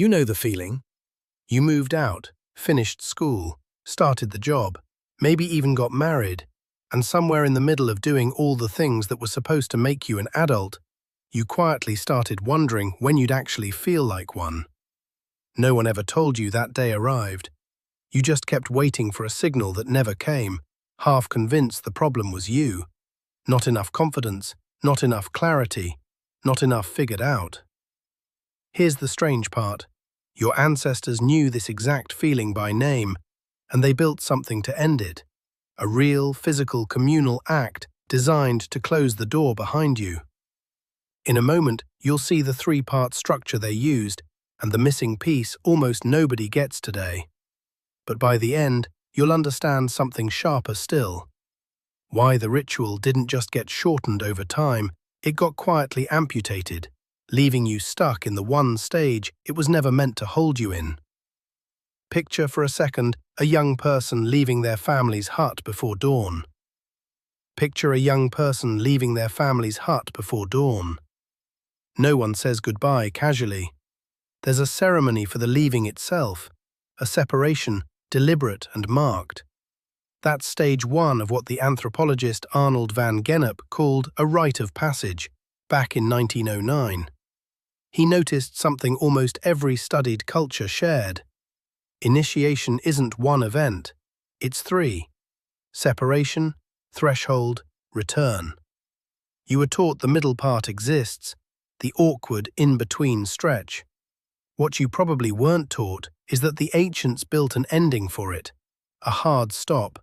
You know the feeling. You moved out, finished school, started the job, maybe even got married, and somewhere in the middle of doing all the things that were supposed to make you an adult, you quietly started wondering when you'd actually feel like one. No one ever told you that day arrived. You just kept waiting for a signal that never came, half convinced the problem was you. Not enough confidence, not enough clarity, not enough figured out. Here's the strange part. Your ancestors knew this exact feeling by name, and they built something to end it. A real, physical, communal act designed to close the door behind you. In a moment, you'll see the three-part structure they used, and the missing piece almost nobody gets today. But by the end, you'll understand something sharper still. Why the ritual didn't just get shortened over time, it got quietly amputated, leaving you stuck in the one stage it was never meant to hold you in. Picture for a second a young person leaving their family's hut before dawn. Picture a young person leaving their family's hut before dawn. No one says goodbye casually. There's a ceremony for the leaving itself, a separation, deliberate and marked. That's stage one of what the anthropologist Arnold van Gennep called a rite of passage, back in 1909. He noticed something almost every studied culture shared. Initiation isn't one event, it's three: separation, threshold, return. You were taught the middle part exists, the awkward in-between stretch. What you probably weren't taught is that the ancients built an ending for it, a hard stop,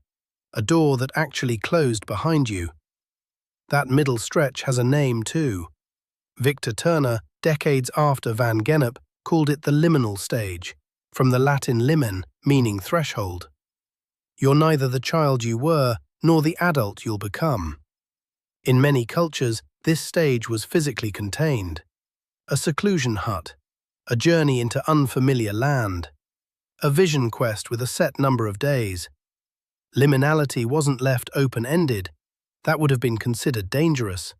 a door that actually closed behind you. That middle stretch has a name too. Victor Turner, decades after Van Gennep, called it the liminal stage, from the Latin limen, meaning threshold. You're neither the child you were, nor the adult you'll become. In many cultures, this stage was physically contained. A seclusion hut, a journey into unfamiliar land, a vision quest with a set number of days. Liminality wasn't left open-ended. That would have been considered dangerous.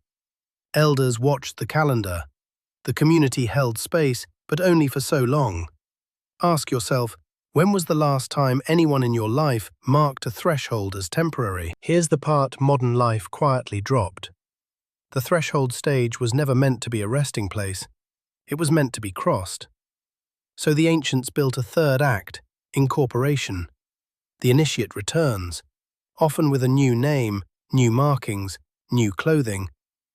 Elders watched the calendar. The community held space, but only for so long. Ask yourself, when was the last time anyone in your life marked a threshold as temporary? Here's the part modern life quietly dropped. The threshold stage was never meant to be a resting place. It was meant to be crossed. So the ancients built a third act, Incorporation. The initiate returns, often with a new name, new markings, new clothing,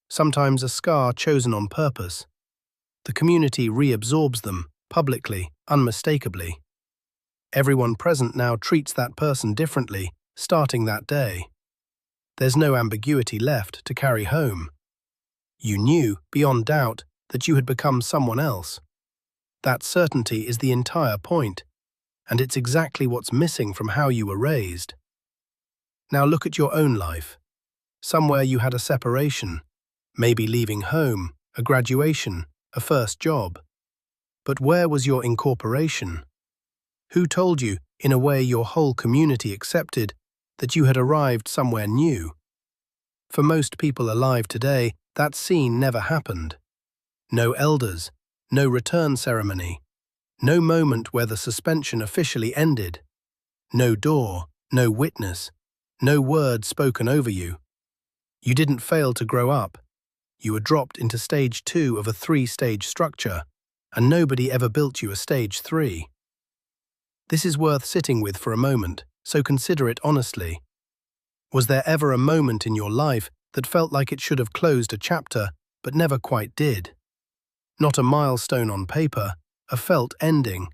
sometimes a scar chosen on purpose. The community reabsorbs them, publicly, unmistakably. Everyone present now treats that person differently, starting that day. There's no ambiguity left to carry home. You knew, beyond doubt, that you had become someone else. That certainty is the entire point, and it's exactly what's missing from how you were raised. Now look at your own life. Somewhere you had a separation, maybe leaving home, a graduation, a first job. But where was your incorporation? Who told you, in a way your whole community accepted, that you had arrived somewhere new? For most people alive today, that scene never happened. No elders, no return ceremony, no moment where the suspension officially ended. No door, no witness, no word spoken over you. You didn't fail to grow up. You were dropped into stage 2 of a 3-stage structure, and nobody ever built you a stage 3. This is worth sitting with for a moment, so consider it honestly. Was there ever a moment in your life that felt like it should have closed a chapter, but never quite did? Not a milestone on paper, a felt ending.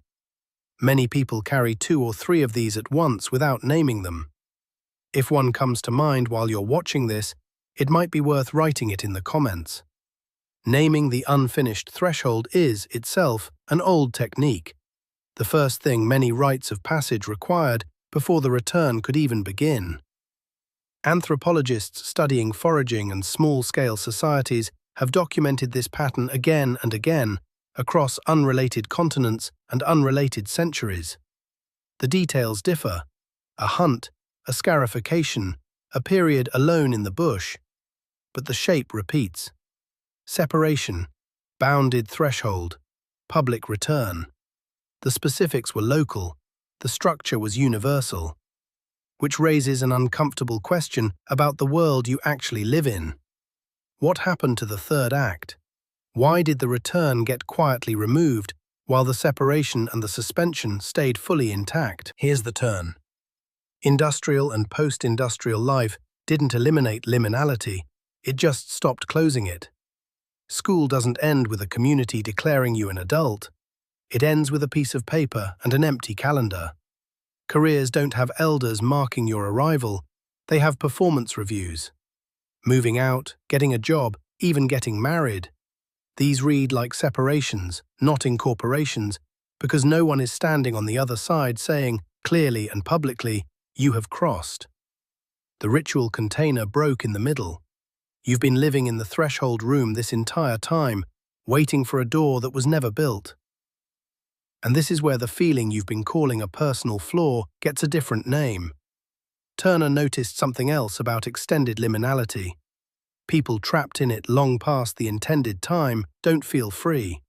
Many people carry 2 or 3 of these at once without naming them. If one comes to mind while you're watching this, it might be worth writing it in the comments. Naming the unfinished threshold is, itself, an old technique. The first thing many rites of passage required before the return could even begin. Anthropologists studying foraging and small-scale societies have documented this pattern again and again across unrelated continents and unrelated centuries. The details differ: a hunt, a scarification, a period alone in the bush. But the shape repeats. Separation, bounded threshold, public return. The specifics were local, the structure was universal, which raises an uncomfortable question about the world you actually live in. What happened to the third act? Why did the return get quietly removed while the separation and the suspension stayed fully intact? Here's the turn. Industrial and post-industrial life didn't eliminate liminality, it just stopped closing it. School doesn't end with a community declaring you an adult. It ends with a piece of paper and an empty calendar. Careers don't have elders marking your arrival, they have performance reviews. Moving out, getting a job, even getting married. These read like separations, not incorporations, because no one is standing on the other side saying, clearly and publicly, you have crossed. The ritual container broke in the middle. You've been living in the threshold room this entire time, waiting for a door that was never built. And this is where the feeling you've been calling a personal flaw gets a different name. Turner noticed something else about extended liminality. People trapped in it long past the intended time don't feel free.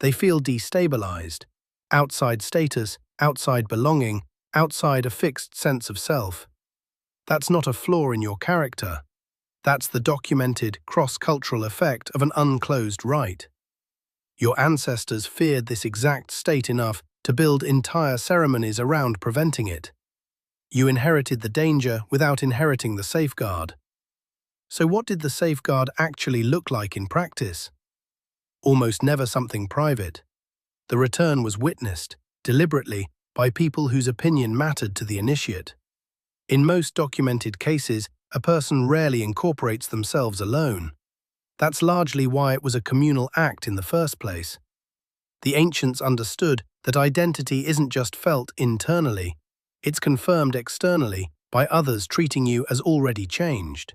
They feel destabilized. Outside status, outside belonging, outside a fixed sense of self. That's not a flaw in your character. That's the documented, cross-cultural effect of an unclosed rite. Your ancestors feared this exact state enough to build entire ceremonies around preventing it. You inherited the danger without inheriting the safeguard. So what did the safeguard actually look like in practice? Almost never something private. The return was witnessed, deliberately, by people whose opinion mattered to the initiate. In most documented cases, a person rarely incorporates themselves alone. That's largely why it was a communal act in the first place. The ancients understood that identity isn't just felt internally, it's confirmed externally by others treating you as already changed.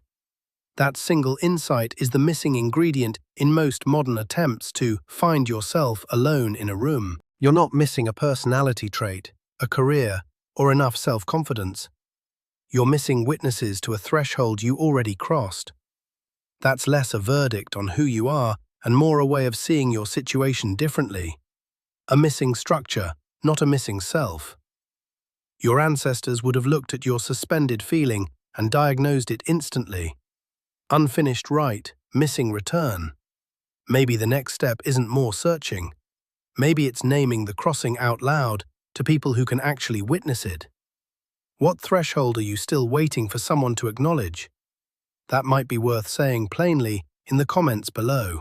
That single insight is the missing ingredient in most modern attempts to find yourself alone in a room. You're not missing a personality trait, a career, or enough self-confidence. You're missing witnesses to a threshold you already crossed. That's less a verdict on who you are and more a way of seeing your situation differently. A missing structure, not a missing self. Your ancestors would have looked at your suspended feeling and diagnosed it instantly. Unfinished rite, missing return. Maybe the next step isn't more searching. Maybe it's naming the crossing out loud to people who can actually witness it. What threshold are you still waiting for someone to acknowledge? That might be worth saying plainly in the comments below.